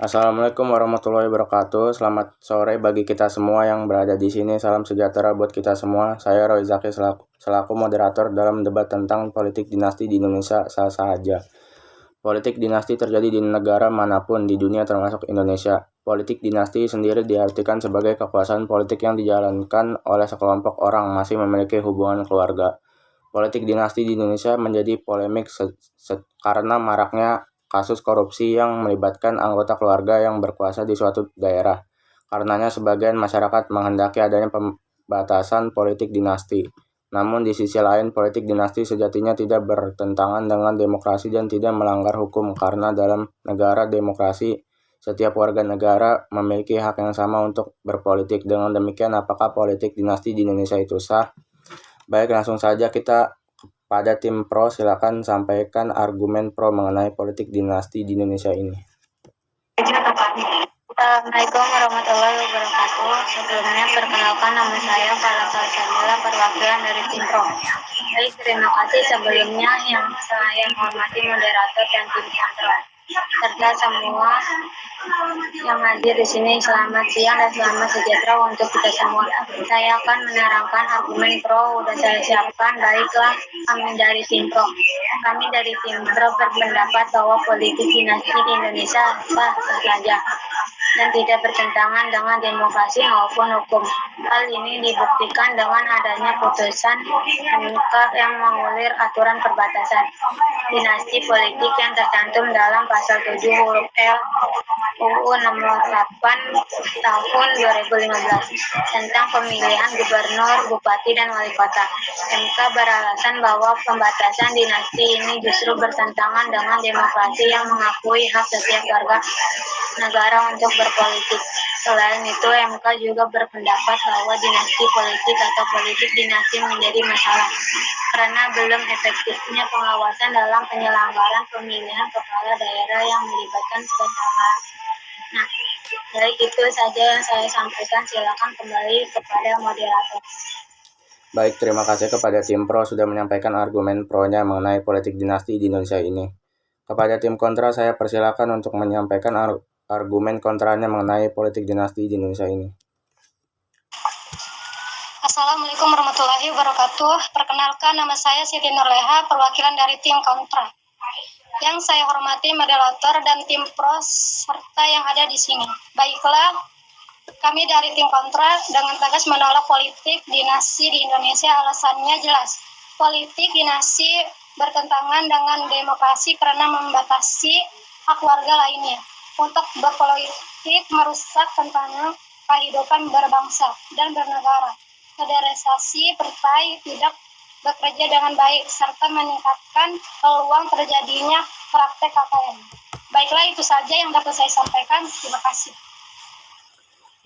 Assalamualaikum warahmatullahi wabarakatuh. Selamat sore bagi kita semua yang berada di sini. Salam sejahtera buat kita semua. Saya Roy Zaki selaku moderator dalam debat tentang politik dinasti di Indonesia sah-sah aja. Politik dinasti terjadi di negara manapun di dunia termasuk Indonesia. Politik dinasti sendiri diartikan sebagai kekuasaan politik yang dijalankan oleh sekelompok orang masih memiliki hubungan keluarga. Politik dinasti di Indonesia menjadi polemik karena maraknya kasus korupsi yang melibatkan anggota keluarga yang berkuasa di suatu daerah. Karenanya sebagian masyarakat menghendaki adanya pembatasan politik dinasti. Namun di sisi lain, politik dinasti sejatinya tidak bertentangan dengan demokrasi dan tidak melanggar hukum karena dalam negara demokrasi, setiap warga negara memiliki hak yang sama untuk berpolitik. Dengan demikian, apakah politik dinasti di Indonesia itu sah? Baik, langsung saja kita pada tim pro, silakan sampaikan argumen pro mengenai politik dinasti di Indonesia ini. Assalamualaikum warahmatullahi wabarakatuh. Sebelumnya perkenalkan, nama saya Farah Salsabila, perwakilan dari tim pro. Baik, terima kasih sebelumnya yang saya hormati moderator dan tim kontrol serta semua yang hadir di sini. Selamat siang dan selamat sejahtera untuk kita semua. Saya akan menerangkan argumen pro, udah saya siapkan. Baiklah, kami dari tim pro. Kami dari tim pro berpendapat bahwa politik dinasti di Indonesia sah saja dan tidak bertentangan dengan demokrasi maupun hukum. Hal ini dibuktikan dengan adanya putusan MK yang mengulir aturan perbatasan dinasti politik yang tercantum dalam pasal 7 huruf L UU nomor 8 tahun 2015 tentang pemilihan gubernur, bupati, dan wali kota. MK beralasan bahwa pembatasan dinasti ini justru bertentangan dengan demokrasi yang mengakui hak setiap warga negara untuk berpolitik. Selain itu, MK juga berpendapat bahwa dinasti politik atau politik dinasti menjadi masalah karena belum efektifnya pengawasan dalam penyelenggaraan pemilihan kepala daerah yang melibatkan petahana. Nah, dari itu saja yang saya sampaikan. Silakan kembali kepada moderator. Baik, terima kasih kepada tim pro sudah menyampaikan argumen pro-nya mengenai politik dinasti di Indonesia ini. Kepada tim kontra, saya persilakan untuk menyampaikan argumen kontranya mengenai politik dinasti di Indonesia ini. Assalamualaikum warahmatullahi wabarakatuh. Perkenalkan, nama saya Siti Nurleha, perwakilan dari tim kontra. Yang saya hormati moderator dan tim pro serta yang ada di sini. Baiklah, kami dari tim kontra dengan tegas menolak politik dinasti di Indonesia. Alasannya jelas. Politik dinasti bertentangan dengan demokrasi karena membatasi hak warga lainnya. Untuk berpolitik merusak tentang kehidupan berbangsa dan bernegara. Federalisasi partai tidak bekerja dengan baik serta meningkatkan peluang terjadinya praktek KKN. Baiklah, itu saja yang dapat saya sampaikan. Terima kasih.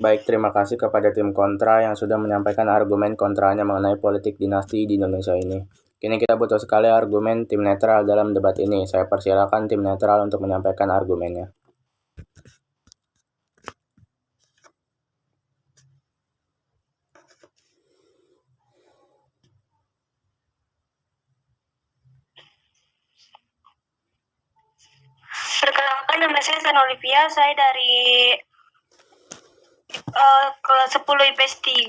Baik, terima kasih kepada tim kontra yang sudah menyampaikan argumen kontranya mengenai politik dinasti di Indonesia ini. Kini kita butuh sekali argumen tim netral dalam debat ini. Saya persilakan tim netral untuk menyampaikan argumennya. Perkenalkan, nama saya San Olivia, saya dari kelas 10 IPS 3.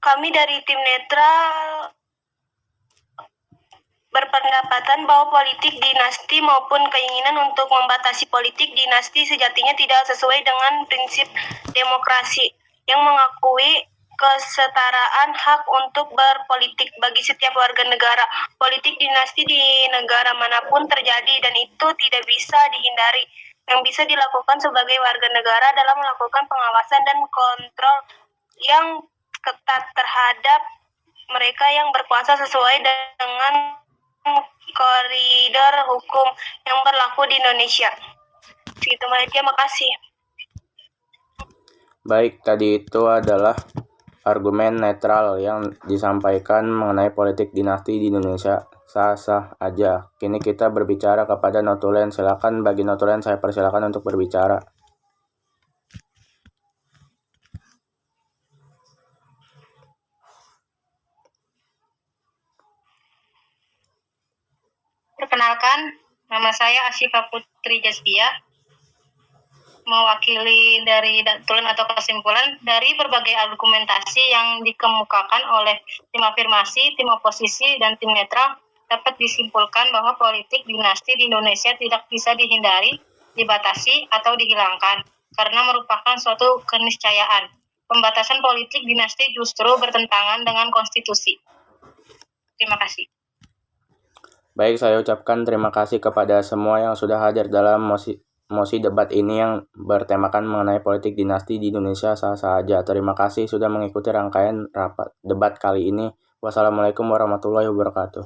Kami dari tim netral berpendapatan bahwa politik dinasti maupun keinginan untuk membatasi politik dinasti sejatinya tidak sesuai dengan prinsip demokrasi yang mengakui kesetaraan hak untuk berpolitik bagi setiap warga negara. Politik dinasti di negara manapun terjadi dan itu tidak bisa dihindari. Yang bisa dilakukan sebagai warga negara adalah melakukan pengawasan dan kontrol yang ketat terhadap mereka yang berkuasa sesuai dengan koridor hukum yang berlaku di Indonesia. Segitu aja, makasih. Baik, tadi itu adalah argumen netral yang disampaikan mengenai politik dinasti di Indonesia sah-sah aja. Kini kita berbicara kepada notulen. Silakan bagi notulen, saya persilakan untuk berbicara. Perkenalkan, nama saya Asyifa Putri Jastia, mewakili dari datulan atau kesimpulan dari berbagai argumentasi yang dikemukakan oleh tim afirmasi, tim oposisi, dan tim netral dapat disimpulkan bahwa politik dinasti di Indonesia tidak bisa dihindari, dibatasi, atau dihilangkan karena merupakan suatu keniscayaan. Pembatasan politik dinasti justru bertentangan dengan konstitusi. Terima kasih. Baik, saya ucapkan terima kasih kepada semua yang sudah hadir dalam mosi debat ini yang bertemakan mengenai politik dinasti di Indonesia sah-sah saja. Terima kasih sudah mengikuti rangkaian rapat debat kali ini. Wassalamualaikum warahmatullahi wabarakatuh.